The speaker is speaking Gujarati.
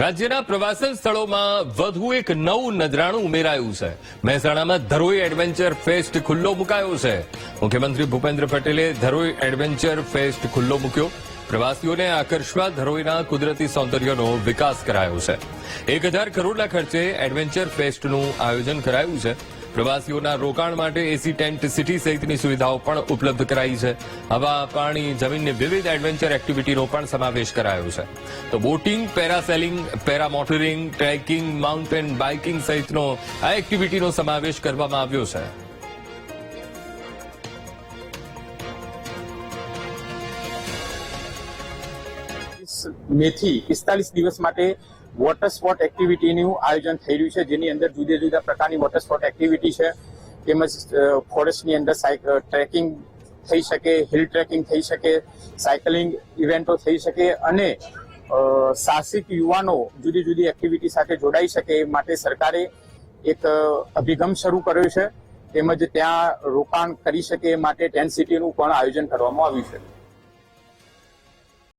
રાજ્યના પ્રવાસન સ્થળોમાં વધુ એક નવું નજરાણું ઉમેરાયું છે। મહેસાણામાં ધરોઈ એડવેન્ચર ફેસ્ટ ખુલ્લો મુકાયો છે। મુખ્યમંત્રી ભૂપેન્દ્ર પટેલે ધરોઈ એડવેન્ચર ફેસ્ટ ખુલ્લો મૂક્યો। પ્રવાસીઓને આકર્ષવા ધરોઈના કુદરતી સૌંદર્યનો વિકાસ કરાયો છે। 1000 કરોડના ખર્ચે એડવેન્ચર ફેસ્ટનું આયોજન કરાયું છે। પ્રવાસીઓના રોકાણ માટે એસી ટેન્ટ સિટી સહિતની સુવિધાઓ પણ ઉપલબ્ધ કરાઈ છે। હવા, પાણી, જમીનની વિવિધ એડવેન્ચર એક્ટિવિટીનો પણ સમાવેશ કરાયો છે। તો boating, parasailing, paramotoring, trekking, mountain biking સહિતનો આ એક્ટિવિટીનો સમાવેશ કરવામાં આવ્યો છે। મેથી 45 દિવસ માટે વોટર સ્પોર્ટ એક્ટિવિટીનું આયોજન થઈ રહ્યું છે, જેની અંદર જુદા જુદા પ્રકારની વોટર સ્પોર્ટ એક્ટિવિટી છે। તેમજ ફોરેસ્ટની અંદર ટ્રેકિંગ થઈ શકે, હિલ ટ્રેકિંગ થઈ શકે, સાયકલિંગ ઇવેન્ટો થઈ શકે અને સાહસિક યુવાનો જુદી જુદી એક્ટિવિટી સાથે જોડાઈ શકે એ માટે સરકારે એક અભિગમ શરૂ કર્યો છે। તેમજ ત્યાં રોકાણ કરી શકે એ માટે ટેન્ટ સિટીનું પણ આયોજન કરવામાં આવ્યું છે।